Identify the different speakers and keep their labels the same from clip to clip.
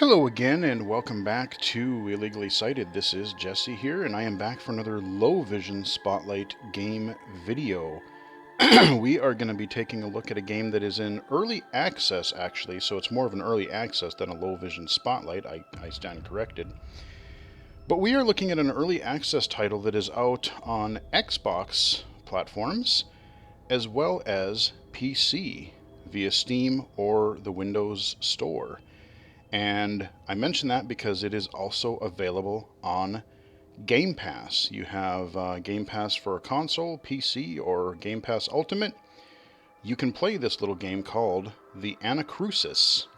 Speaker 1: Hello again, and welcome back to Illegally Sighted. This is Jesse here, and I am back for another low vision spotlight game video. We are going to be taking a look at a game that is in early access, actually, so it's more of an early access than a low vision spotlight. I stand corrected. But we are looking at an early access title that is out on Xbox platforms as well as PC via Steam or the Windows Store. And I mention that because it is also available on Game Pass. You have Game Pass for a console, PC, or Game Pass Ultimate. You can play this little game called the Anacrusis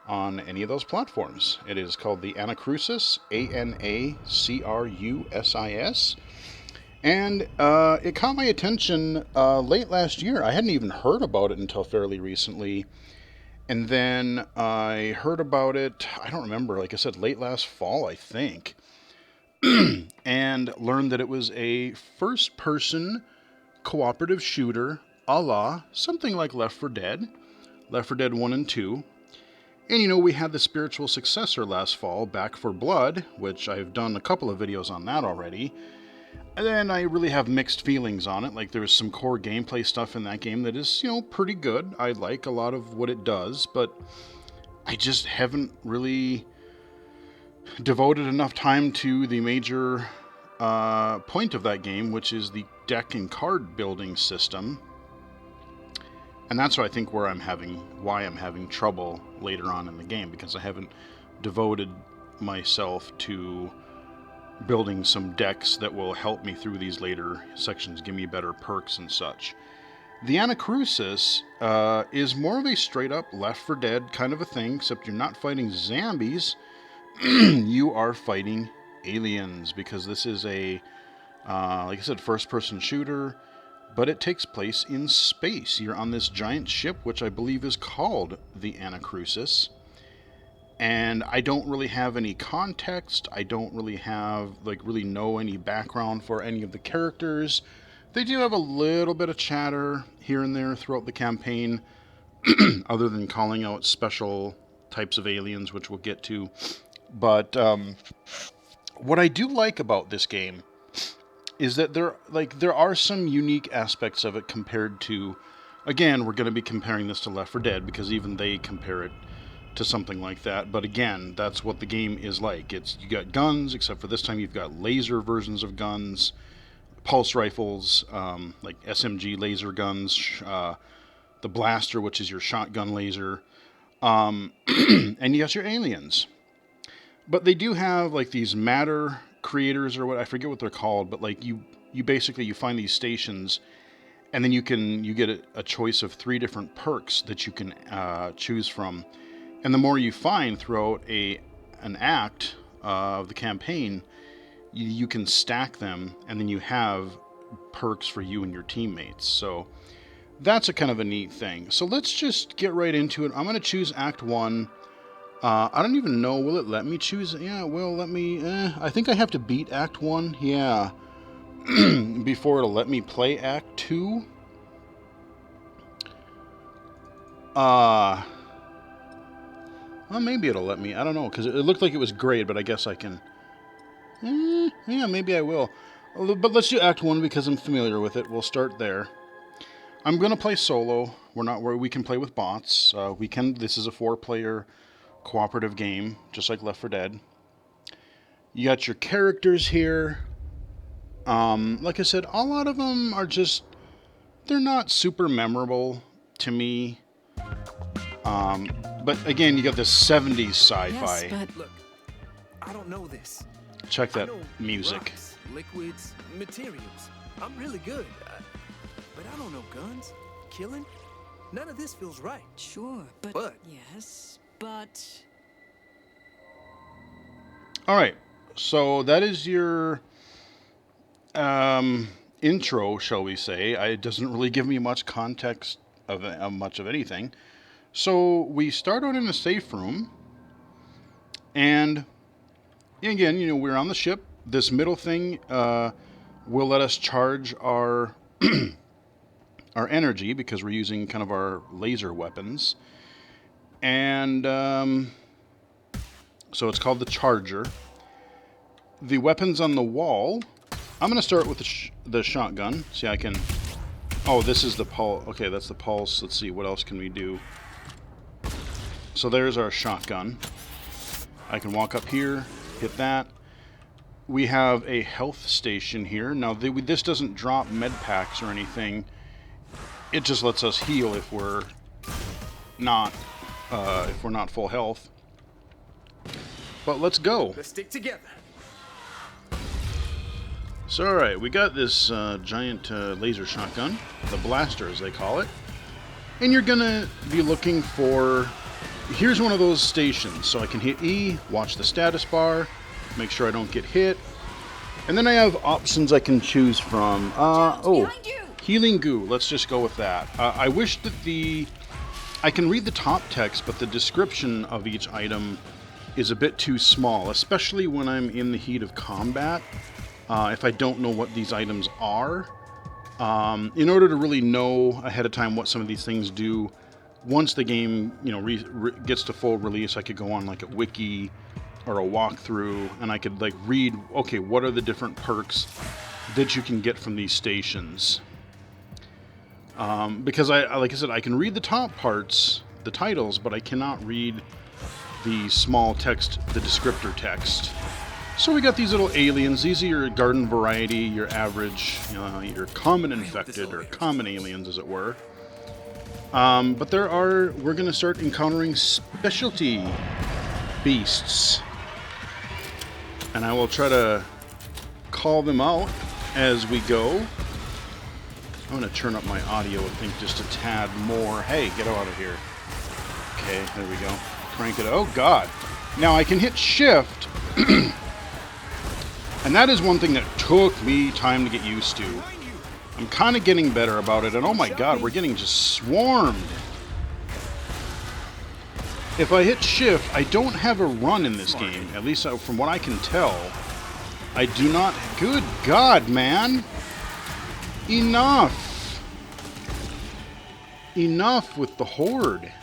Speaker 1: on any of those platforms. It is called the Anacrusis, Anacrusis. And it caught my attention late last year. I hadn't even heard about it until fairly recently. And then I heard about it, I don't remember, like I said, late last fall, I think, and learned that it was a first person cooperative shooter a la something like Left 4 Dead, Left 4 Dead 1 and 2. And we had the spiritual successor last fall, Back 4 Blood, which I've done a couple of videos on that already. And then I really have mixed feelings on it. Like, there's some core gameplay stuff in that game that is, pretty good. I like a lot of what it does, but I just haven't really devoted enough time to the major point of that game, which is the deck and card building system. And that's what I think why I'm having trouble later on in the game, because I haven't devoted myself to building some decks that will help me through these later sections, give me better perks and such. The Anacrusis is more of a straight up Left 4 Dead kind of a thing, except you're not fighting zombies, you are fighting aliens, because this is a, like I said, first person shooter, but it takes place in space. You're on this giant ship, which I believe is called the Anacrusis. And I don't really have any context. I don't really really know any background for any of the characters. They do have a little bit of chatter here and there throughout the campaign, other than calling out special types of aliens, which we'll get to. But what I do like about this game is that there are some unique aspects of it compared to, again, we're going to be comparing this to Left 4 Dead, because even they compare it to something like that. But again, that's what the game is like. You got guns, except for this time you've got laser versions of guns, pulse rifles, like SMG laser guns, the blaster, which is your shotgun laser, and you got your aliens. But they do have like these matter creators, or what, I forget what they're called, but like you basically you find these stations, and then you get a choice of 3 different perks that you can choose from. And the more you find throughout an act of the campaign, you can stack them, and then you have perks for you and your teammates. So that's a kind of a neat thing. So let's just get right into it. I'm going to choose Act 1. I don't even know, will it let me choose? Yeah, it will let me. I think I have to beat Act 1. Yeah. Before it'll let me play Act 2. Well, maybe it'll let me. I don't know, because it looked like it was great, but I guess I can. Yeah, maybe I will. But let's do Act 1 because I'm familiar with it. We'll start there. I'm going to play solo. We're not where we can play with bots. This is a 4-player cooperative game, just like Left 4 Dead. You got your characters here. Like I said, a lot of them are just, they're not super memorable to me. But again, you got this 70s sci-fi.
Speaker 2: Yes, but look, I don't know this.
Speaker 1: Check that music.
Speaker 2: Rocks, liquids, materials. I'm really good, but I don't know guns, killing. None of this feels right.
Speaker 3: Sure,
Speaker 2: But
Speaker 3: yes, but
Speaker 1: All right, so that is your intro, shall we say. It doesn't really give me much context of much of anything. So we start out in a safe room, and again, we're on the ship. This middle thing will let us charge our our energy, because we're using kind of our laser weapons. And So it's called the Charger. The weapons on the wall. I'm going to start with the shotgun. See, I can... Oh, this is the pulse. Okay, that's the pulse. Let's see, what else can we do? So there's our shotgun. I can walk up here, hit that. We have a health station here. Now, this doesn't drop med packs or anything. It just lets us heal if we're not full health. But let's go.
Speaker 2: Let's stick together.
Speaker 1: So, alright, we got this giant laser shotgun, the blaster as they call it. And you're gonna be looking for... Here's one of those stations, so I can hit E, watch the status bar, make sure I don't get hit. And then I have options I can choose from. Healing goo, let's just go with that. I wish that I can read the top text, but the description of each item is a bit too small, especially when I'm in the heat of combat. If I don't know what these items are. In order to really know ahead of time what some of these things do, once the game, you know, gets to full release, I could go on like a wiki or a walkthrough, and I could like read, okay, what are the different perks that you can get from these stations? Because like I said, I can read the top parts, the titles, but I cannot read the small text, the descriptor text. So we got these little aliens. These are your garden variety, your average, your common infected, or common aliens, as it were. But we're going to start encountering specialty beasts. And I will try to call them out as we go. I'm going to turn up my audio, I think, just a tad more. Hey, get out of here. Okay, there we go. Crank it. Oh, God. Now, I can hit shift. And that is one thing that took me time to get used to. I'm kind of getting better about it, and oh my god, we're getting just swarmed. If I hit shift, I don't have a run in this game, at least from what I can tell. I do not... Good god, man! Enough! Enough with the horde.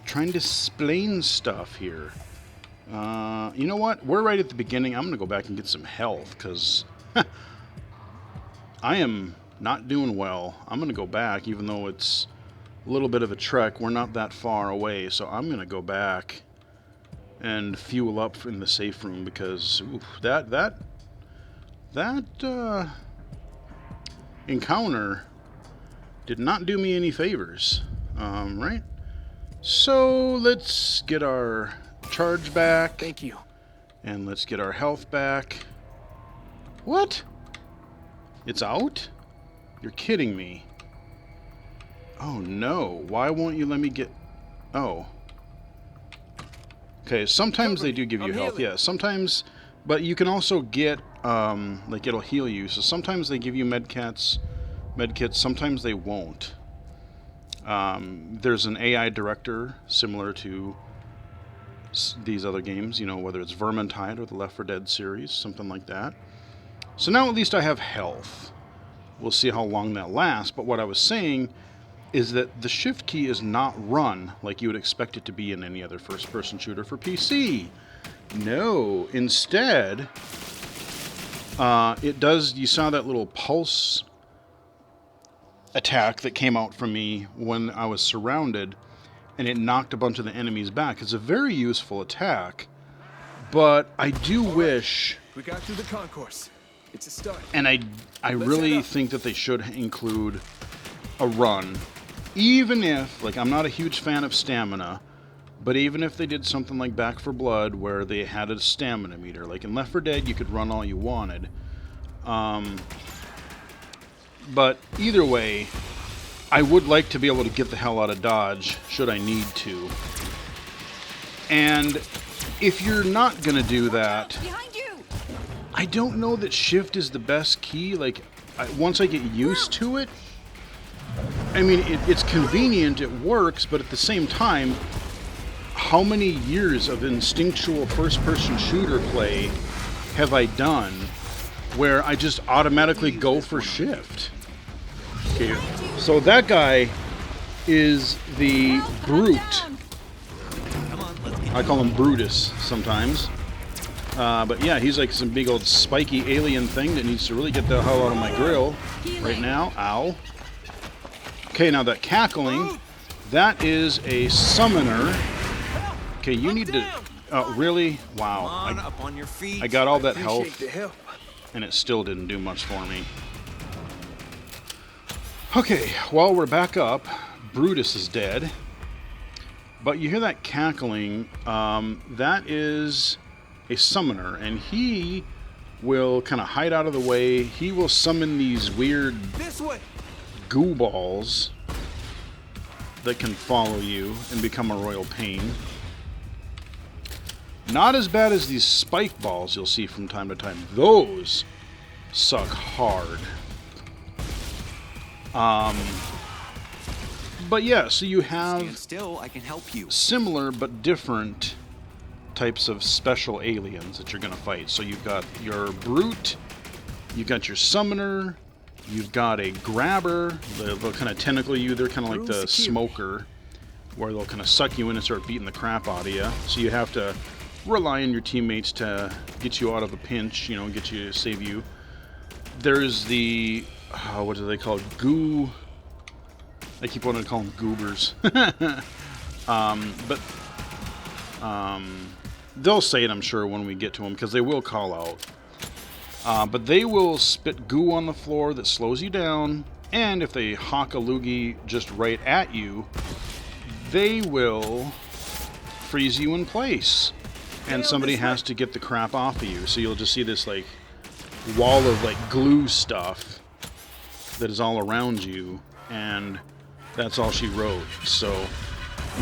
Speaker 1: Trying to explain stuff here. You know what? We're right at the beginning. I'm going to go back and get some health, because I am not doing well. I'm going to go back, even though it's a little bit of a trek. We're not that far away, so I'm going to go back and fuel up in the safe room, because oof, that encounter did not do me any favors. Right? So let's get our charge back.
Speaker 2: Thank you.
Speaker 1: And let's get our health back. What? It's out? You're kidding me. Oh no. Why won't you let me get... Oh. Okay, sometimes they do give you health. Yeah, sometimes... But you can also get... like, it'll heal you. So sometimes they give you medkits. Sometimes they won't. There's an AI director similar to these other games, you know, whether it's Vermintide or the Left 4 Dead series, something like that. So now at least I have health. We'll see how long that lasts, but what I was saying is that the shift key is not run like you would expect it to be in any other first-person shooter for PC. No, instead, it does, you saw that little pulse attack that came out from me when I was surrounded, and it knocked a bunch of the enemies back. It's a very useful attack, but I do wish...
Speaker 2: We got through the concourse. It's a start.
Speaker 1: And I really think that they should include a run. Even if, like, I'm not a huge fan of stamina, but even if they did something like Back 4 Blood, where they had a stamina meter, like in Left 4 Dead, you could run all you wanted. But either way, I would like to be able to get the hell out of Dodge, should I need to. And if you're not going to do that, I don't know that shift is the best key. Like, once I get used to it, I mean, it's convenient, it works, but at the same time, how many years of instinctual first-person shooter play have I done where I just automatically go for shift? Okay, so that guy is the brute.
Speaker 3: Come on, let's
Speaker 1: I call him Brutus sometimes. But yeah, he's like some big old spiky alien thing that needs to really get the hell out of my grill right now. Ow. Okay, now that cackling, that is a summoner. Okay, you need to... really? Wow. I got all that health, and it still didn't do much for me. Okay, well, we're back up. Brutus is dead. But you hear that cackling. That is a summoner, and he will kind of hide out of the way. He will summon these weird goo balls that can follow you and become a royal pain. Not as bad as these spike balls you'll see from time to time. Those suck hard. But yeah, so you have
Speaker 4: Stand still, I can help you.
Speaker 1: similar but different types of special aliens that you're going to fight. So you've got your brute, you've got your summoner, you've got a grabber. They'll kind of tentacle you. They're kind of like the smoker, where they'll kind of suck you in and start beating the crap out of you. So you have to rely on your teammates to get you out of a pinch, you know, get you, save you. There's the, what do they call it? Goo. I keep wanting to call them goobers. But they'll say it, I'm sure, when we get to them, because they will call out. But they will spit goo on the floor that slows you down, and if they hawk a loogie just right at you, they will freeze you in place. And somebody has to get the crap off of you. So you'll just see this like wall of like glue stuff that is all around you, and that's all she wrote. So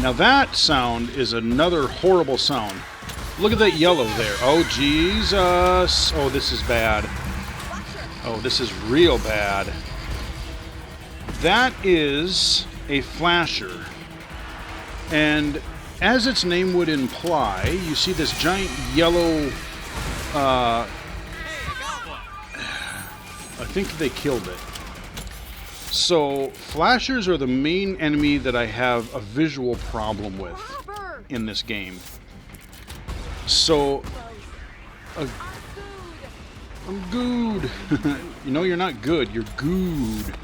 Speaker 1: now that sound is another horrible sound. Look at that yellow there. Oh Jesus. Oh, this is bad. Oh, this is real bad. That is a flasher. And as its name would imply, you see this giant yellow, I think they killed it. So, flashers are the main enemy that I have a visual problem with in this game. So, I'm good. You know you're not good, you're good.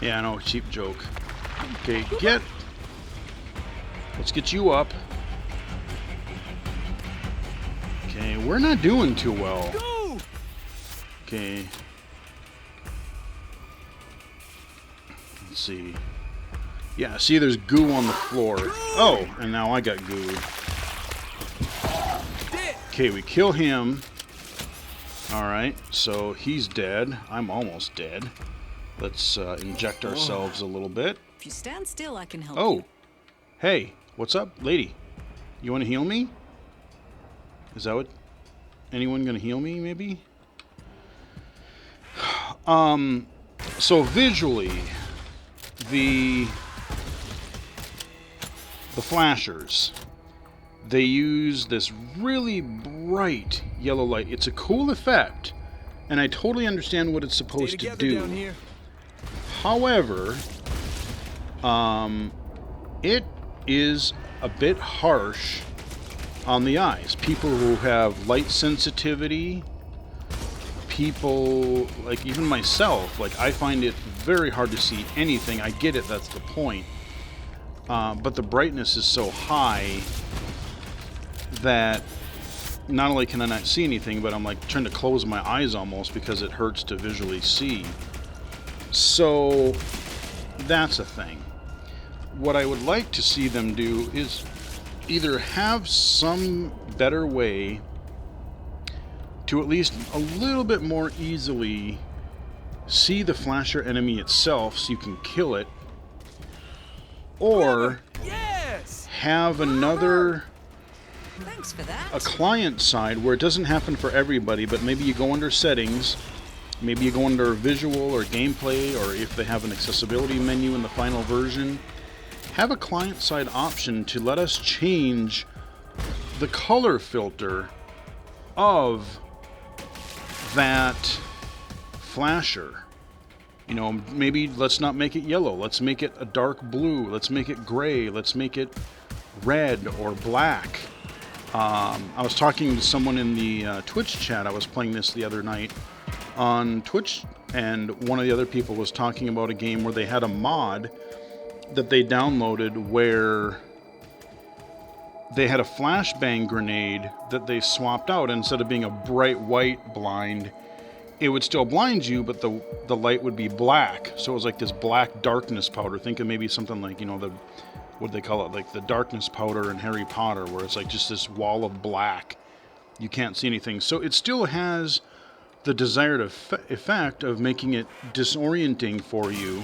Speaker 1: Yeah, I know, cheap joke. Okay, let's get you up. Okay, we're not doing too well. Okay. Let's see. Yeah, see there's goo on the floor. Oh, and now I got goo. Okay, we kill him. Alright, so he's dead. I'm almost dead. Let's inject ourselves a little bit.
Speaker 3: If you stand still, I can help
Speaker 1: Oh.
Speaker 3: you.
Speaker 1: Hey, what's up, lady? You want to heal me? Is that what... Anyone gonna heal me, maybe? So visually, the flashers, they use this really bright yellow light. It's a cool effect, and I totally understand what it's supposed to do. However, it is a bit harsh on the eyes. People who have light sensitivity, people like even myself, like I find it very hard to see anything. I get it, that's the point. But the brightness is so high that not only can I not see anything, but I'm like trying to close my eyes almost because it hurts to visually see. So that's a thing. What I would like to see them do is either have some better way to at least a little bit more easily see the flasher enemy itself so you can kill it, or have another
Speaker 3: Thanks for that.
Speaker 1: a client side where it doesn't happen for everybody, but maybe you go under settings, maybe you go under visual or gameplay, or if they have an accessibility menu in the final version, have a client side option to let us change the color filter of that flasher. You know, maybe let's not make it yellow, let's make it a dark blue, let's make it gray, let's make it red or black. I was talking to someone in the Twitch chat. I was playing this the other night on Twitch, and one of the other people was talking about a game where they had a mod that they downloaded where they had a flashbang grenade that they swapped out. Instead of being a bright white blind, it would still blind you, but the light would be black. So it was like this black darkness powder. Think of maybe something like, what do they call it? Like the darkness powder in Harry Potter, where it's like just this wall of black. You can't see anything. So it still has the desired effect of making it disorienting for you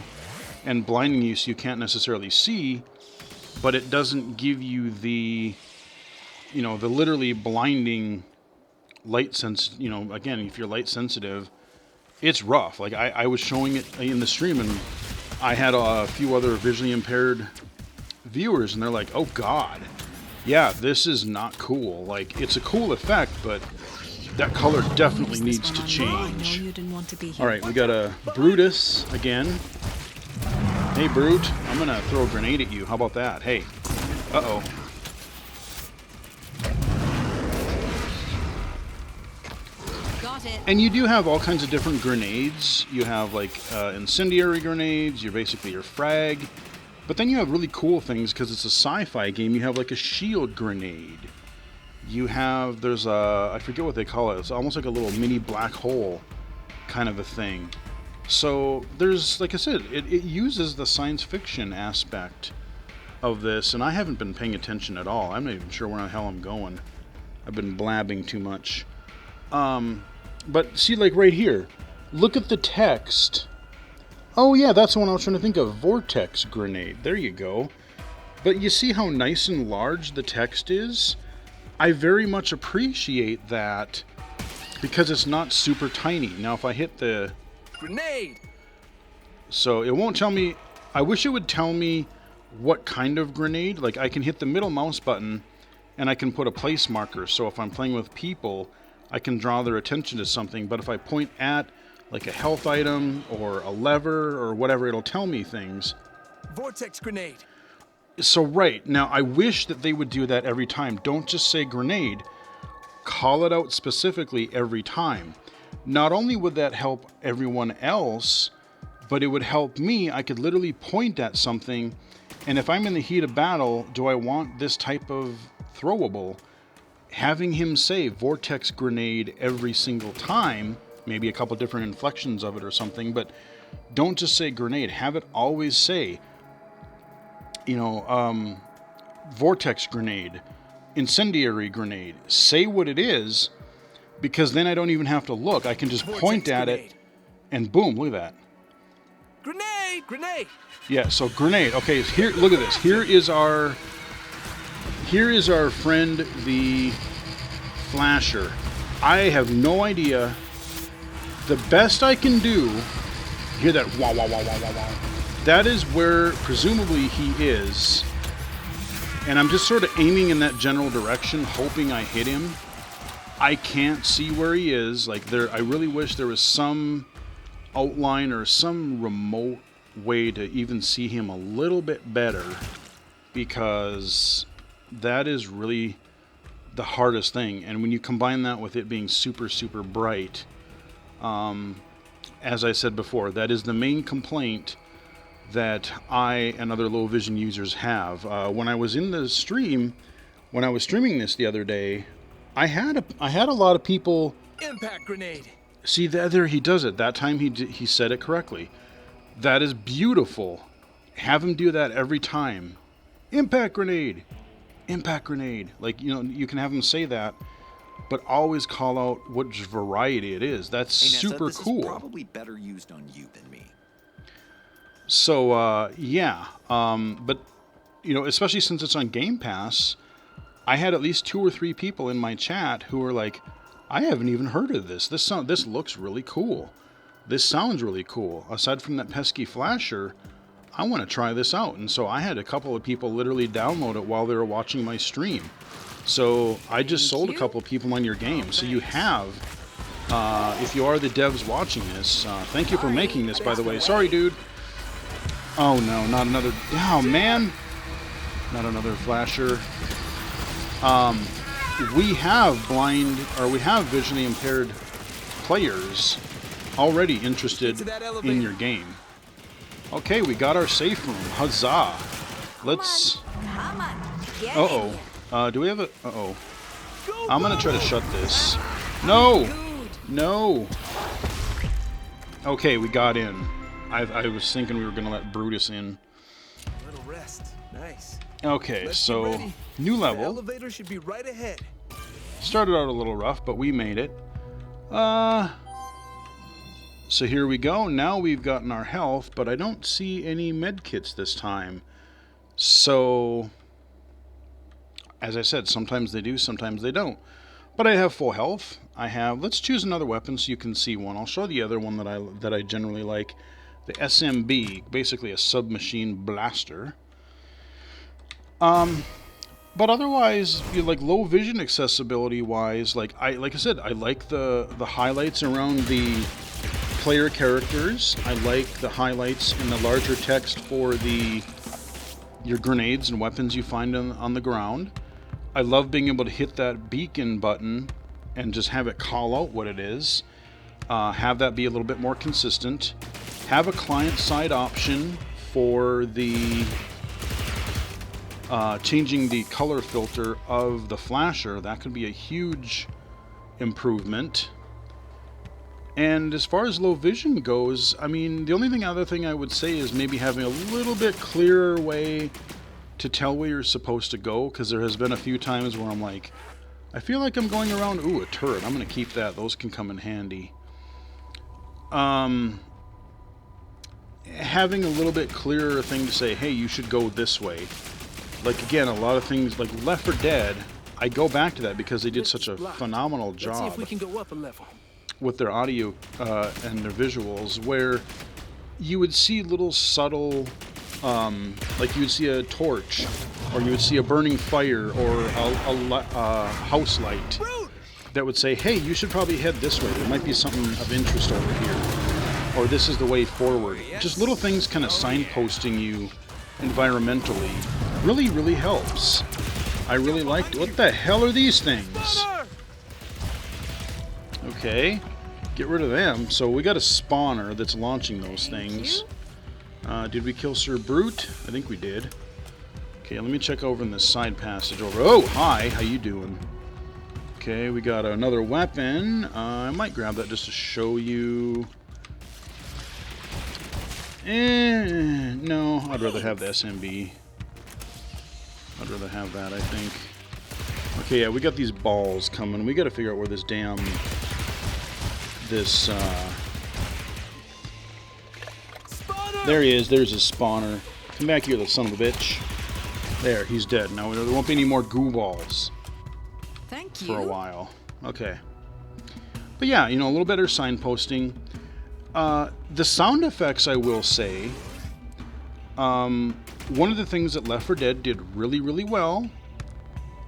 Speaker 1: and blinding you so you can't necessarily see, but it doesn't give you the literally blinding light sense. Again, if you're light sensitive, it's rough. Like I was showing it in the stream, and I had a few other visually impaired viewers, and they're like, oh god, yeah, this is not cool. Like, it's a cool effect, but that color definitely needs to change. Alright, we got a Brutus again. Hey Brute, I'm gonna throw a grenade at you. How about that? Hey. Uh-oh.
Speaker 3: Got it.
Speaker 1: And you do have all kinds of different grenades. You have like incendiary grenades, you're basically your frag. But then you have really cool things because it's a sci-fi game. You have like a shield grenade. You have, there's a, I forget what they call it. It's almost like a little mini black hole kind of a thing. So there's, like I said, it uses the science fiction aspect of this. And I haven't been paying attention at all. I'm not even sure where the hell I'm going. I've been blabbing too much. But see, like right here, look at the text. Oh yeah, that's the one I was trying to think of. Vortex grenade. There you go. But you see how nice and large the text is? I very much appreciate that because it's not super tiny. Now if I hit the...
Speaker 2: Grenade!
Speaker 1: So it won't tell me... I wish it would tell me what kind of grenade. Like I can hit the middle mouse button and I can put a place marker. So if I'm playing with people, I can draw their attention to something. But if I point at like a health item or a lever or whatever, it'll tell me things.
Speaker 2: Vortex grenade.
Speaker 1: So right, now I wish that they would do that every time. Don't just say grenade. Call it out specifically every time. Not only would that help everyone else, but it would help me. I could literally point at something, and if I'm in the heat of battle, do I want this type of throwable? Having him say vortex grenade every single time, maybe a couple different inflections of it or something, but don't just say grenade. Have it always say, vortex grenade, incendiary grenade. Say what it is, because then I don't even have to look. I can just point at it, and boom, look at that.
Speaker 2: Grenade! Grenade!
Speaker 1: Yeah, so grenade. Okay, here, look at this. Here is our friend, the Flasher. I have no idea. The best I can do, hear that wah wah wah wah wah wah. That is where presumably he is. And I'm just sort of aiming in that general direction, hoping I hit him. I can't see where he is. Like I really wish there was some outline or some remote way to even see him a little bit better, because that is really the hardest thing. And when you combine that with it being super, super bright, as I said before, that is the main complaint that I and other low vision users have. When I was in the stream, when I was streaming this the other day, I had a lot of people.
Speaker 2: Impact grenade.
Speaker 1: See, there he does it. That time he said it correctly. That is beautiful. Have him do that every time. Impact grenade. Impact grenade. Like, you can have him say that, but always call out which variety it is. That's super cool.
Speaker 4: This is probably better used on you than me.
Speaker 1: So, yeah. But, especially since it's on Game Pass, I had at least 2 or 3 people in my chat who were like, I haven't even heard of this. This looks really cool. This sounds really cool. Aside from that pesky flasher, I want to try this out. And so I had a couple of people literally download it while they were watching my stream. So I just sold a couple of people on your game. So you have, if you are the devs watching this, thank you for making this, by the way. Sorry, dude. Oh no, not another. Oh man. Not another flasher. We have we have visually impaired players already interested
Speaker 2: Get to that
Speaker 1: in
Speaker 2: elevator.
Speaker 1: your game. Okay, we got our safe room. Huzzah! Let's.
Speaker 3: Come on. Get
Speaker 1: Uh
Speaker 3: in here.
Speaker 1: oh. Do we have a? Uh oh.
Speaker 2: Go,
Speaker 1: I'm gonna
Speaker 2: go.
Speaker 1: try to shut this. No!
Speaker 3: Good.
Speaker 1: No! Okay, we got in. I was thinking we were gonna let Brutus in.
Speaker 2: Little rest. Nice.
Speaker 1: Okay,
Speaker 2: Let's get
Speaker 1: so
Speaker 2: ready.
Speaker 1: new
Speaker 2: The
Speaker 1: level.
Speaker 2: elevator should be right ahead.
Speaker 1: Started out a little rough, but we made it. So here we go. Now we've gotten our health, but I don't see any med kits this time. So, as I said, sometimes they do, sometimes they don't. But I have full health. Let's choose another weapon so you can see one. I'll show the other one that I generally like. The SMB, basically a submachine blaster. But otherwise, like low vision accessibility wise, like I said, I like the highlights around the player characters. I like the highlights in the larger text for your grenades and weapons you find on the ground. I love being able to hit that beacon button and just have it call out what it is. Have that be a little bit more consistent. Have a client-side option for the changing the color filter of the flasher. That could be a huge improvement. And as far as low vision goes, I mean, the only other thing I would say is maybe having a little bit clearer way to tell where you're supposed to go, because there has been a few times where I'm like, I feel like I'm going around, ooh, a turret. I'm going to keep that. Those can come in handy. Having a little bit clearer thing to say, hey, you should go this way. Like, again, a lot of things, like Left 4 Dead, I go back to that because they did such a phenomenal
Speaker 2: Let's see
Speaker 1: job
Speaker 2: if we can go up a level.
Speaker 1: with their audio and their visuals, where you would see little subtle, like you would see a torch, or you would see a burning fire, or a house light that would say, hey, you should probably head this way. There might be something of interest over here. Or this is the way forward. Just little things kind of signposting you environmentally really, really helps. I really liked it. What the hell are these things? Okay, get rid of them. So we got a spawner that's launching those things. Did we kill Sir Brute? I think we did. Okay, let me check over in this side passage over. Oh, hi, how you doing? Okay, we got another weapon. I might grab that just to show you. No, I'd rather have the SMB. I'd rather have that, I think. Okay, yeah, we got these balls coming. We got to figure out where this there he is. There's his spawner. Come back here, little son of a bitch. There, he's dead. Now there won't be any more goo balls
Speaker 3: Thank you.
Speaker 1: for a while. Okay. But yeah, a little better signposting. The sound effects, I will say, one of the things that Left 4 Dead did really, really well,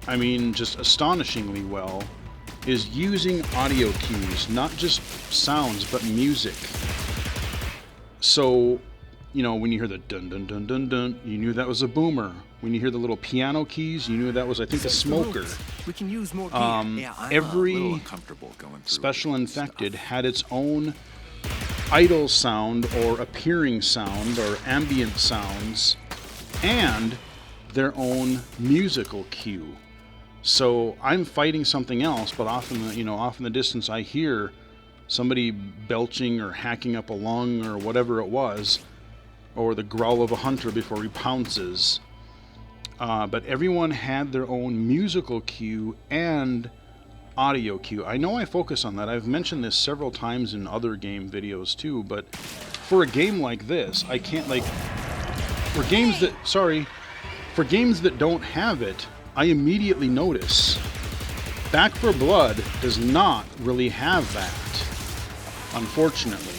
Speaker 1: I mean, just astonishingly well, is using audio cues, not just sounds, but music. So, when you hear the dun dun dun dun dun, you knew that was a boomer. When you hear the little piano keys, you knew that was, I think, a smoker.
Speaker 2: We can use more gear.
Speaker 4: Yeah, I'm a
Speaker 1: Every
Speaker 4: little uncomfortable going through
Speaker 1: Special
Speaker 4: all this
Speaker 1: Infected
Speaker 4: stuff.
Speaker 1: had its own idle sound or appearing sound or ambient sounds and their own musical cue. So I'm fighting something else, but off in the distance I hear somebody belching or hacking up a lung or whatever it was, or the growl of a hunter before he pounces. But everyone had their own musical cue and audio cue. I know I focus on that. I've mentioned this several times in other game videos too, but for a game like this, I can't for games that don't have it, I immediately notice. Back 4 Blood does not really have that, unfortunately.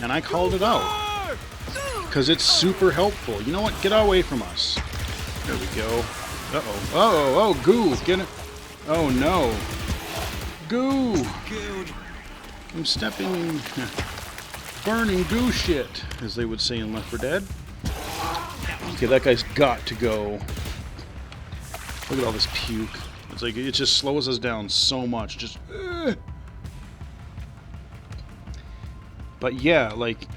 Speaker 1: And I called it out because it's super helpful. You know what? Get away from us. There we go. Uh-oh. Oh, goo. Get it. Oh, no. Goo. I'm stepping in burning goo shit, as they would say in Left 4 Dead. Okay, that guy's got to go. Look at all this puke. It's like, it just slows us down so much. Just... But yeah, like,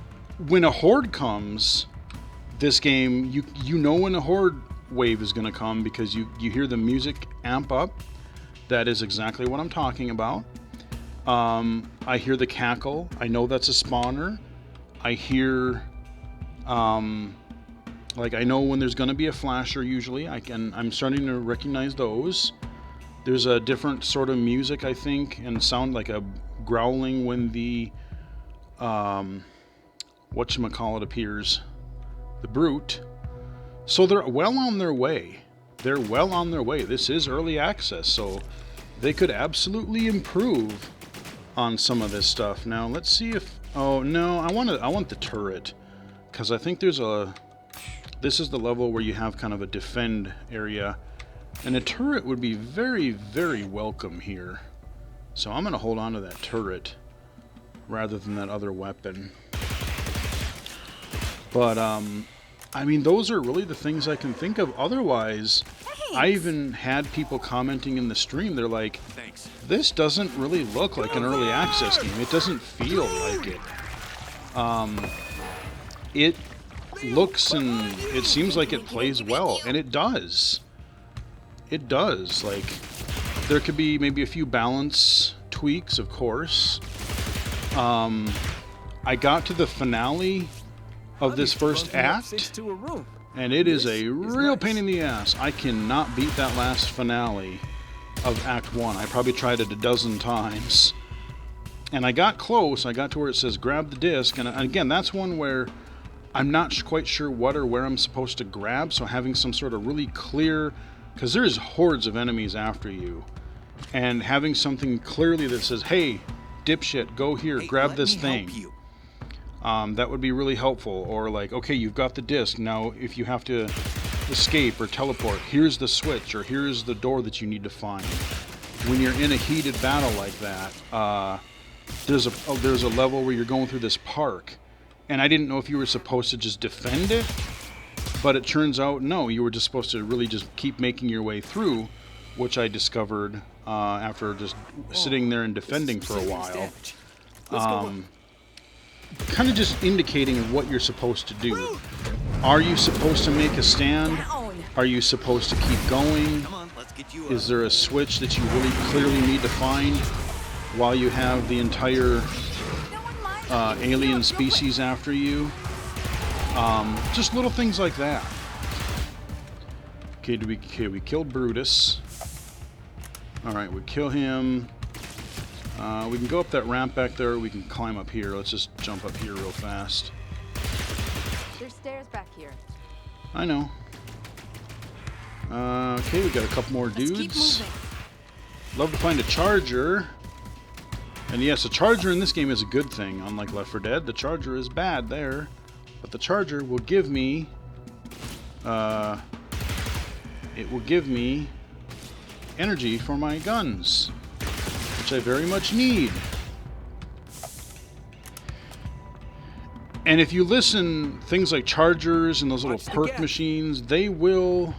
Speaker 1: when a horde comes, this game, you know when a horde wave is going to come because you hear the music amp up. That is exactly what I'm talking about. I hear the cackle. I know that's a spawner. I hear, like, I know when there's going to be a flasher usually. I'm starting to recognize those. There's a different sort of music, I think, and sound like a growling when the, whatchamacallit appears. The brute. So they're well on their way. They're well on their way. This is early access, so they could absolutely improve on some of this stuff. Now, let's see if... Oh, no, I want the turret. Because I think there's a... This is the level where you have kind of a defend area. And a turret would be very, very welcome here. So I'm going to hold on to that turret rather than that other weapon. But, I mean, those are really the things I can think of. Otherwise, I even had people commenting in the stream. They're like, this doesn't really look like an early access game. It doesn't feel like it. It looks and it seems like it plays well, and it does. It does. Like, there could be maybe a few balance tweaks, of course. I got to the finale of this first act, and it is a real pain in the ass. I cannot beat that last finale of Act 1. I probably tried it a dozen times. And I got close. I got to where it says grab the disc. And again, that's one where I'm not quite sure what or where I'm supposed to grab. So having some sort of really clear... Because there's hordes of enemies after you. And having something clearly that says, hey, dipshit, go here, grab this thing. That would be really helpful. Or like, okay, you've got the disc. Now, if you have to escape or teleport, here's the switch, or here's the door that you need to find. When you're in a heated battle like that, there's a level where you're going through this park, and I didn't know if you were supposed to just defend it, but it turns out, no, you were just supposed to really just keep making your way through, which I discovered after just sitting there and defending for a while. Kind of just indicating what you're supposed to do. Are you supposed to make a stand? Are you supposed to keep going? Is there a switch that you really clearly need to find while you have the entire alien species after you? Just little things like that. Okay, we killed Brutus. Alright, we kill him. We can go up that ramp back there, or we can climb up here. Let's just jump up here real fast.
Speaker 3: There's stairs back here.
Speaker 1: I know. Okay, we got a couple more
Speaker 3: Let's keep
Speaker 1: dudes.
Speaker 3: moving.
Speaker 1: Love to find a charger. And yes, a charger in this game is a good thing. Unlike Left 4 Dead, the charger is bad there. But the charger will give me... it will give me energy for my guns, which I very much need. And if you listen, things like chargers and those little perk machines, they will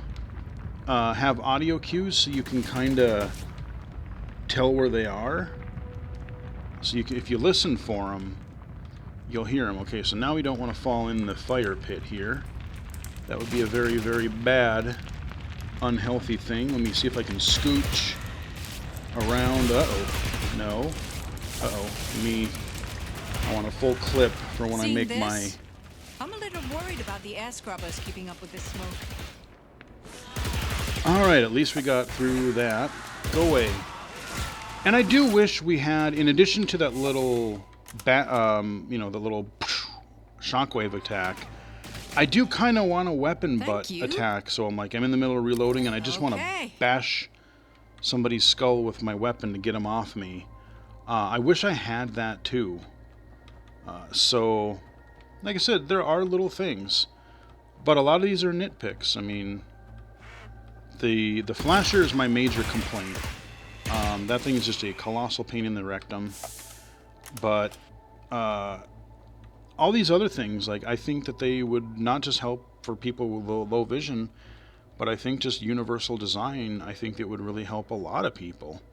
Speaker 1: have audio cues so you can kind of tell where they are. So you can, if you listen for them, you'll hear them. Okay, so now we don't want to fall in the fire pit here. That would be a very, very bad, unhealthy thing. Let me see if I can scooch around. Uh-oh. No. Uh-oh. I want a full clip for when I make my...
Speaker 3: I'm a little worried about the air scrubbers keeping up with this smoke.
Speaker 1: Alright, at least we got through that. Go away. And I do wish we had, in addition to that little, the little shockwave attack, I do kind of want a weapon butt attack. So I'm in the middle of reloading and I just want to bash somebody's skull with my weapon to get them off me. I wish I had that too. So, like I said, there are little things. But a lot of these are nitpicks. I mean, the flasher is my major complaint. That thing is just a colossal pain in the rectum. But all these other things, I think that they would not just help for people with low vision, but I think just universal design, I think it would really help a lot of people.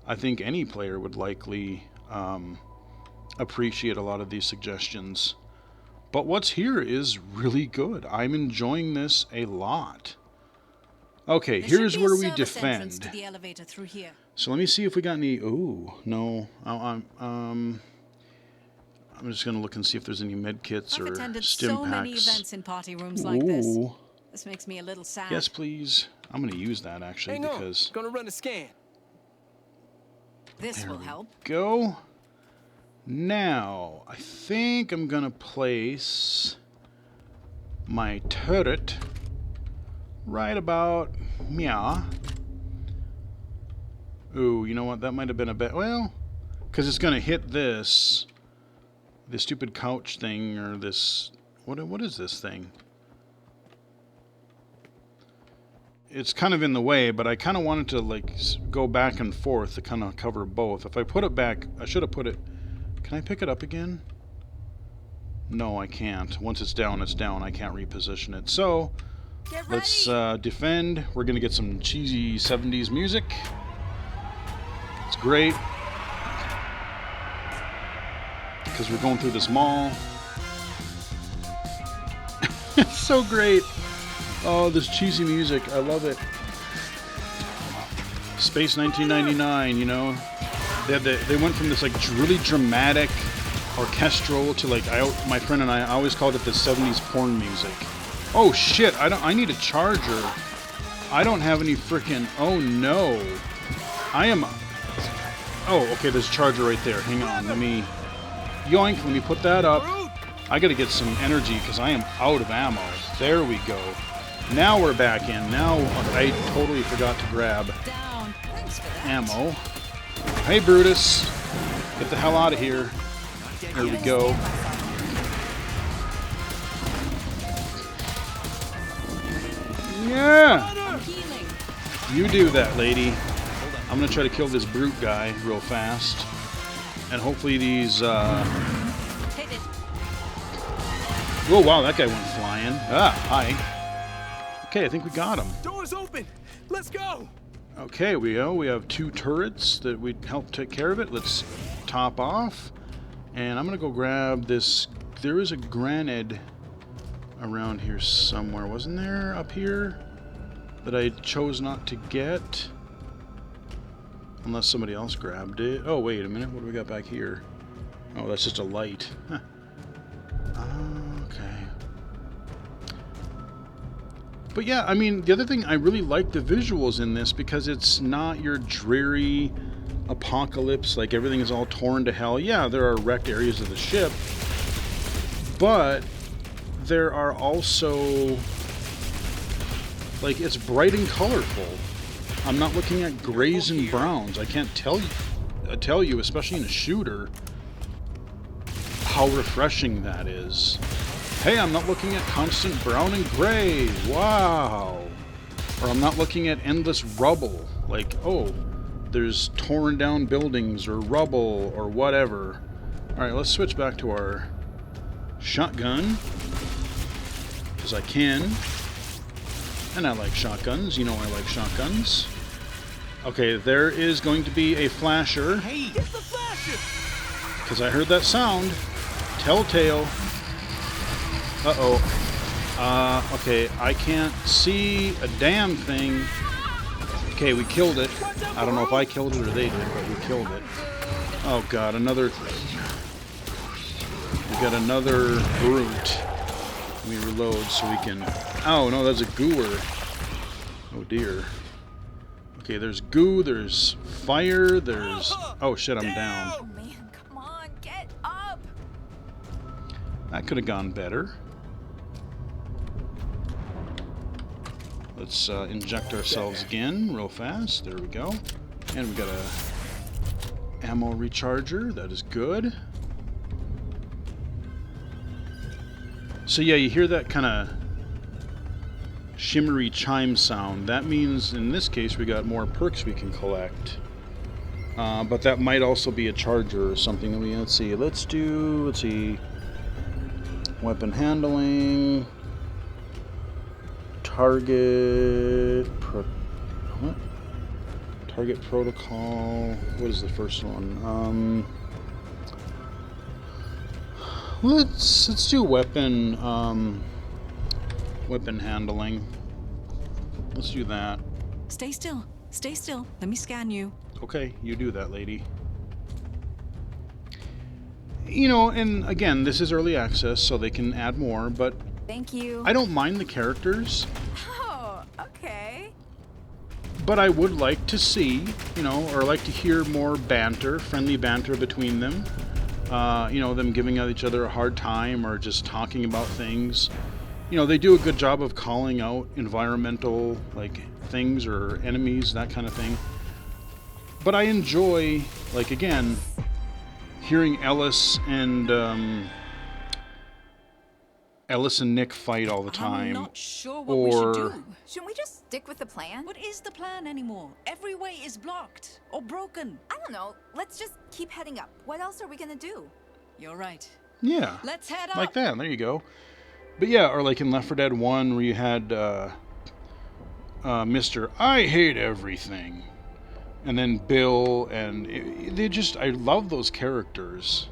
Speaker 1: I think any player would likely appreciate a lot of these suggestions. But what's here is really good. I'm enjoying this a lot. Okay,
Speaker 3: There should
Speaker 1: here's
Speaker 3: be a
Speaker 1: where we
Speaker 3: service entrance
Speaker 1: defend.
Speaker 3: to the elevator through here.
Speaker 1: So let me see if we got any. Ooh, no. I'm just gonna look and see if there's any med kits
Speaker 3: I've
Speaker 1: or
Speaker 3: attended
Speaker 1: stim
Speaker 3: so
Speaker 1: packs.
Speaker 3: many events in party rooms like this.
Speaker 1: Ooh.
Speaker 3: This makes me a little sad.
Speaker 1: Yes, please. I'm gonna use that actually
Speaker 2: Hang on.
Speaker 1: because.
Speaker 2: Gonna run a scan.
Speaker 3: This
Speaker 1: There
Speaker 3: will
Speaker 1: we
Speaker 3: help.
Speaker 1: Go. Now, I think I'm gonna place my turret right about yeah. Ooh, you know what? That might have been a bit well, because it's gonna hit this stupid couch thing or this what is this thing? It's kind of in the way, but I kind of wanted to like go back and forth to kind of cover both. If I put it back, I should have put it. Can I pick it up again? No, I can't. Once it's down, it's down. I can't reposition it. So
Speaker 3: Get
Speaker 1: let's
Speaker 3: ready.
Speaker 1: defend. We're gonna get some cheesy 70s music. It's great because we're going through this mall. It's so great. Oh, this cheesy music. I love it. Space 1999, you know. They went from this like really dramatic orchestral to like my friend and I always called it the 70s porn music. Oh shit, I need a charger. I don't have any freaking oh no. Oh, okay, there's a charger right there. Hang on, let me yoink, let me put that up. I gotta get some energy because I am out of ammo. There we go. Now we're back in. Now I totally forgot to grab
Speaker 3: Down. Thanks for that.
Speaker 1: ammo. Hey Brutus, get the hell out of here. There we go. Yeah,
Speaker 3: I'm healing.
Speaker 1: you do that, lady. I'm gonna try to kill this brute guy real fast, and hopefully these.
Speaker 3: Hit it.
Speaker 1: Oh wow, that guy went flying. Ah, hi. Okay, I think we got him.
Speaker 2: Door's open. Let's go.
Speaker 1: Okay, we have 2 turrets that we help take care of it. Let's top off, and I'm gonna go grab this. There is a granite around here somewhere, wasn't there? Up here that I chose not to get, unless somebody else grabbed it. Oh wait a minute, what do we got back here? Oh, that's just a light. Huh. Okay. But yeah, I mean, the other thing, I really like the visuals in this because it's not your dreary apocalypse, like everything is all torn to hell. Yeah, there are wrecked areas of the ship, but there are also, like, it's bright and colorful. I'm not looking at grays and browns. I can't tell you, especially in a shooter, how refreshing that is. Hey, I'm not looking at constant brown and gray. Wow. Or I'm not looking at endless rubble. Like, oh, there's torn down buildings or rubble or whatever. Alright, let's switch back to our shotgun. Because I can. And I like shotguns. You know I like shotguns. Okay, there is going to be a flasher.
Speaker 2: Hey, get the flasher.
Speaker 1: Because I heard that sound. Telltale. Uh-oh. Okay, I can't see a damn thing. Okay, we killed it. I don't know if I killed it or they did, but we killed it. Oh god, another... We got another brute. Let me reload so we can... Oh, no, that's a gooer. Oh dear. Okay, there's goo, there's fire, there's... Oh shit, I'm down.
Speaker 3: Oh man, come on, get up.
Speaker 1: That could have gone better. Let's inject ourselves again real fast. There we go. And we got a ammo recharger. That is good. So yeah, you hear that kind of shimmery chime sound. That means in this case we got more perks we can collect. But that might also be a charger or something. Let's see. Let's see. Weapon handling. What? Target protocol. What is the first one? Let's do weapon weapon handling. Let's do that.
Speaker 3: Stay still. Stay still. Let me scan you.
Speaker 1: Okay, you do that, lady. You know, and again, this is early access, so they can add more, but
Speaker 5: Thank you.
Speaker 1: I don't mind the characters,
Speaker 5: Oh, okay.
Speaker 1: but I would like to see, you know, or like to hear more banter, friendly banter between them. You know, them giving each other a hard time or just talking about things. You know, they do a good job of calling out environmental, like, things or enemies, that kind of thing. But I enjoy, like, again, hearing Ellis and Nick fight all the time.
Speaker 3: I'm not sure what we should do.
Speaker 5: Shouldn't we just stick with the plan?
Speaker 3: What is the plan anymore? Every way is blocked or broken.
Speaker 5: I don't know. Let's just keep heading up. What else are we gonna do?
Speaker 3: You're right.
Speaker 1: Yeah.
Speaker 3: Let's head up.
Speaker 1: Like that, there you go. But yeah, or like in Left 4 Dead 1 where you had Mr. I hate everything. And then Bill, and I love those characters.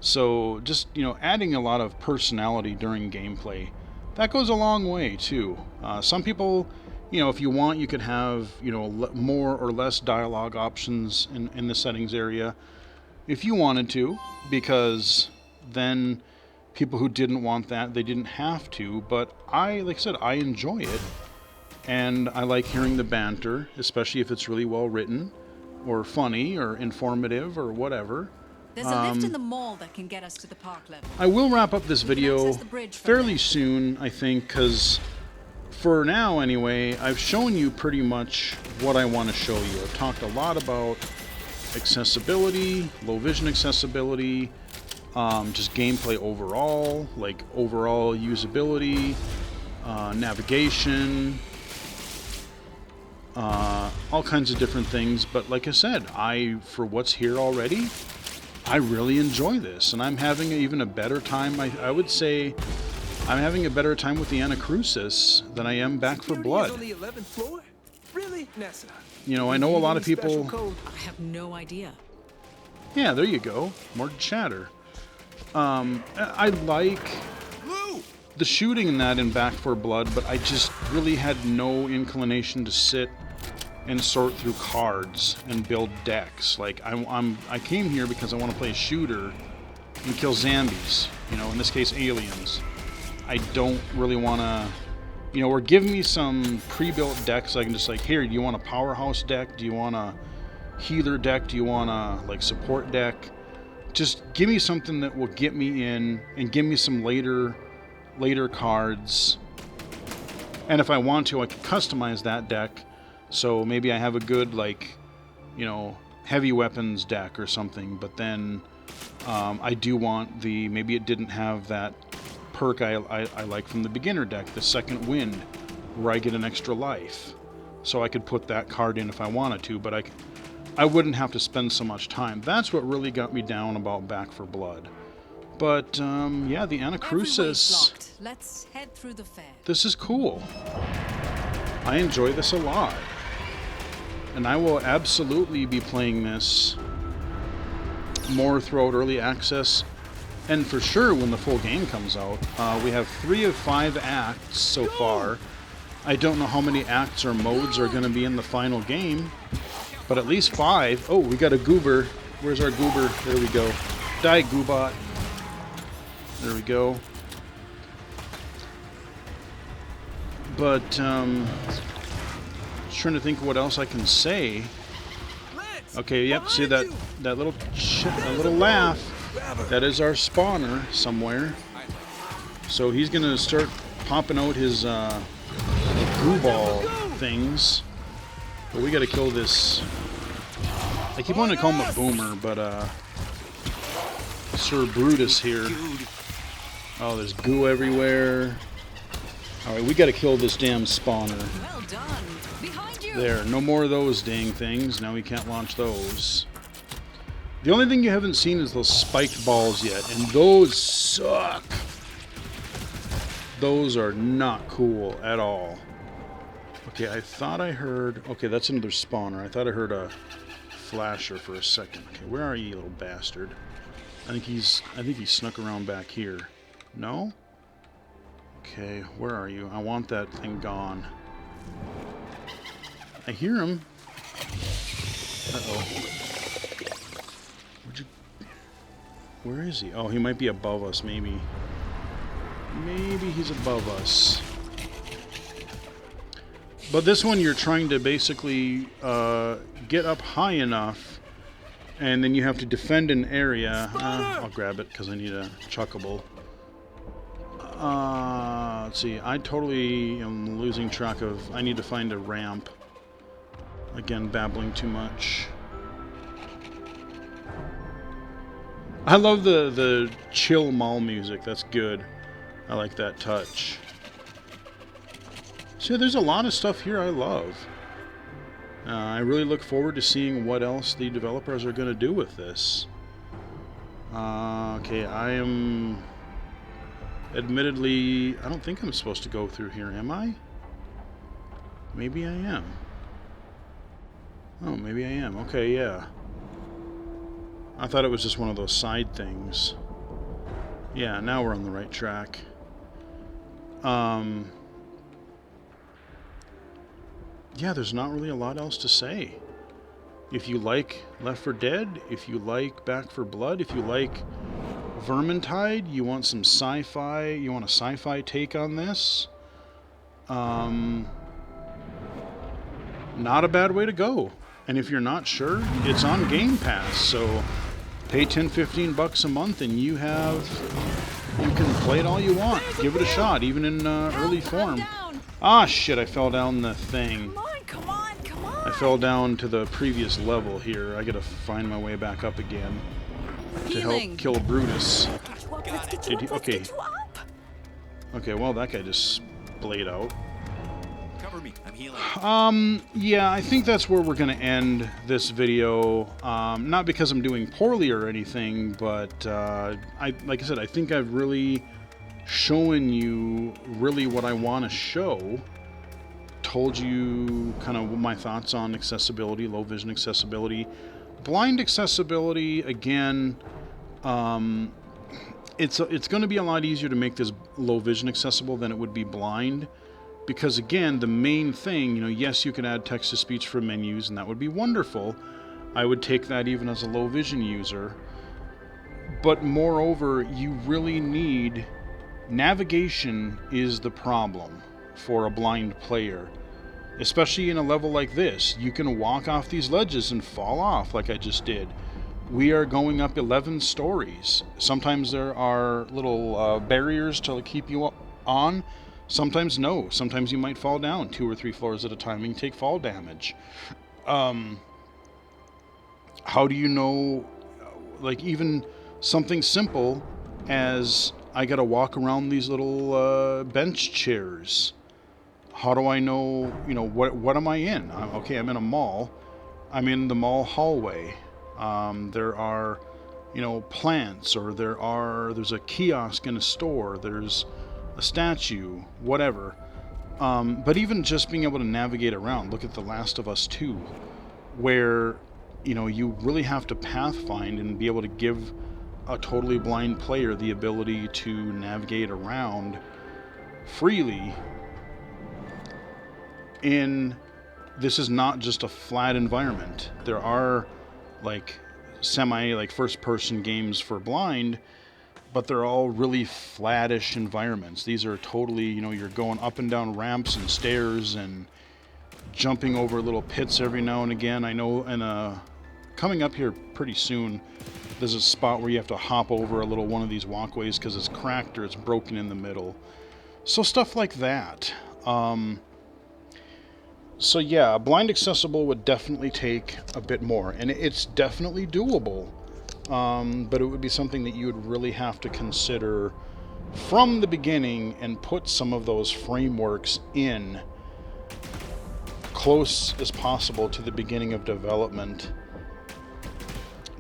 Speaker 1: So just, you know, adding a lot of personality during gameplay, that goes a long way too. Some people, you know, if you want, you could have, you know, more or less dialogue options in the settings area if you wanted to, because then people who didn't want that, they didn't have to. But like I said, I enjoy it. And I like hearing the banter, especially if it's really well written, or funny, or informative, or whatever.
Speaker 3: There's a lift in the mall that can get us to the park level.
Speaker 1: I will wrap up this
Speaker 3: We can
Speaker 1: video
Speaker 3: access the bridge from
Speaker 1: fairly
Speaker 3: there.
Speaker 1: soon, I think, because for now, anyway, I've shown you pretty much what I want to show you. I've talked a lot about accessibility, low vision accessibility, just gameplay overall, like overall usability, navigation, all kinds of different things. But like I said, for what's here already, I really enjoy this, and I'm having even a better time. I would say I'm having a better time with the Anacrusis than I am Back for
Speaker 2: Security
Speaker 1: Blood.
Speaker 2: is on the 11th floor? Really, NASA?
Speaker 1: You know, I know a lot of
Speaker 2: Special
Speaker 1: people...
Speaker 2: code?
Speaker 3: I have no idea.
Speaker 1: Yeah, there you go. More chatter. I like the shooting in that in Back for Blood, but I just really had no inclination to sit and sort through cards and build decks. Like, I came here because I want to play a shooter and kill zombies. You know, in this case, aliens. I don't really want to... You know, or give me some pre-built decks. I can just like, here, do you want a powerhouse deck? Do you want a healer deck? Do you want a, like, support deck? Just give me something that will get me in and give me some later cards. And if I want to, I can customize that deck. So maybe I have a good, like, you know, heavy weapons deck or something. But then I do want maybe it didn't have that perk I like from the beginner deck, the second wind, where I get an extra life. So I could put that card in if I wanted to, but I wouldn't have to spend so much time. That's what really got me down about Back for Blood. But, yeah, the
Speaker 3: Everyway's
Speaker 1: Anacrusis,
Speaker 3: blocked. Let's head through the fair.
Speaker 1: this is cool. I enjoy this a lot. And I will absolutely be playing this more throughout early access. And for sure when the full game comes out. We have 3 of 5 acts so far. I don't know how many acts or modes are going to be in the final game. But at least 5. Oh, we got a goober. Where's our goober? There we go. Die, Goobot. There we go. But, just trying to think of what else I can say. Okay, yep, see that little laugh? That is our spawner somewhere. So he's gonna start popping out his goo ball things. But we gotta kill this. I keep wanting to call him a boomer, but Sir Brutus here. Oh, there's goo everywhere. Alright, we gotta kill this damn spawner.
Speaker 3: Well done. Behind you.
Speaker 1: There, no more of those dang things. Now we can't launch those. The only thing you haven't seen is those spiked balls yet, and those suck. Those are not cool at all. Okay, I thought I heard... Okay, that's another spawner. I thought I heard a flasher for a second. Okay, where are you, little bastard? I think he's snuck around back here. No? Okay, where are you? I want that thing gone. I hear him. Uh-oh. Where is he? Oh, he might be above us, maybe. Maybe he's above us. But this one, you're trying to basically get up high enough, and then you have to defend an area. I'll grab it because I need a chuckable. Let's see. I totally am losing track of... I need to find a ramp. Again, babbling too much. I love the chill mall music. That's good. I like that touch. So there's a lot of stuff here I love. I really look forward to seeing what else the developers are going to do with this. Okay, I am... Admittedly, I don't think I'm supposed to go through here, am I? Maybe I am. Oh, maybe I am. Okay, yeah. I thought it was just one of those side things. Yeah, now we're on the right track. Yeah, there's not really a lot else to say. If you like Left 4 Dead, if you like Back 4 Blood, if you like Vermintide, you want some sci-fi, you want a sci-fi take on this, not a bad way to go. And if you're not sure, it's on Game Pass, so pay $10-15 a month and you can play it all you want. Give it a shot, even in early form. Ah, shit, I fell down the thing.
Speaker 5: Come on.
Speaker 1: I fell down to the previous level here. I gotta find my way back up again to help kill Brutus.
Speaker 5: Well, let's get you up. Let's get you up.
Speaker 1: Okay, well, that guy just splayed out.
Speaker 4: Cover me. I'm healing.
Speaker 1: Yeah, I think that's where we're gonna end this video. Not because I'm doing poorly or anything, but like I said, I think I've really shown you really what I want to show. Told you kind of my thoughts on accessibility, low vision accessibility. Blind accessibility, again, it's going to be a lot easier to make this low vision accessible than it would be blind. Because again, the main thing, yes, you can add text-to-speech for menus, and that would be wonderful. I would take that even as a low vision user. But moreover, you really need... Navigation is the problem for a blind player. Especially in a level like this. You can walk off these ledges and fall off like I just did. We are going up 11 stories. Sometimes there are little barriers to keep you on. Sometimes no. Sometimes you might fall down 2 or 3 floors at a time and take fall damage. How do you know, like even something simple as I gotta walk around these little bench chairs. How do I know, what am I in? Okay, I'm in a mall. I'm in the mall hallway. There are, plants, or there's a kiosk in a store. There's a statue, whatever. But even just being able to navigate around, look at The Last of Us 2, where, you really have to pathfind and be able to give a totally blind player the ability to navigate around freely. This is not just a flat environment. There are semi first-person games for blind, but they're all really flattish environments. These are totally, you're going up and down ramps and stairs and jumping over little pits every now and again. I know, and coming up here pretty soon, there's a spot where you have to hop over a little one of these walkways because it's cracked or it's broken in the middle. So stuff like that. So yeah, blind accessible would definitely take a bit more, and it's definitely doable. But it would be something that you would really have to consider from the beginning and put some of those frameworks in close as possible to the beginning of development.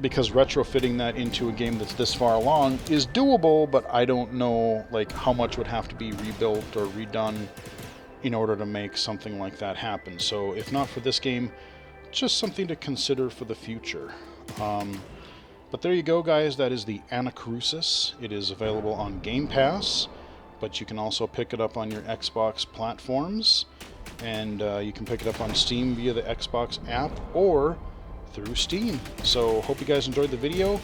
Speaker 1: because retrofitting that into a game that's this far along is doable, but I don't know like how much would have to be rebuilt or redone in order to make something like that happen. So if not for this game, just something to consider for the future. But there you go, guys. That is the Anacrusis. It is available on Game Pass, but you can also pick it up on your Xbox platforms, and you can pick it up on Steam via the Xbox app or through Steam. So hope you guys enjoyed the video.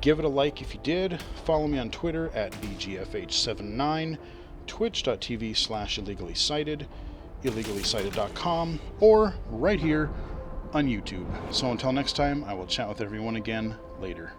Speaker 1: Give it a like if you did. Follow me on Twitter at BGFH79, twitch.tv/illegally-cited, illegally-cited.com, or right here on YouTube. So until next time, I will chat with everyone again later.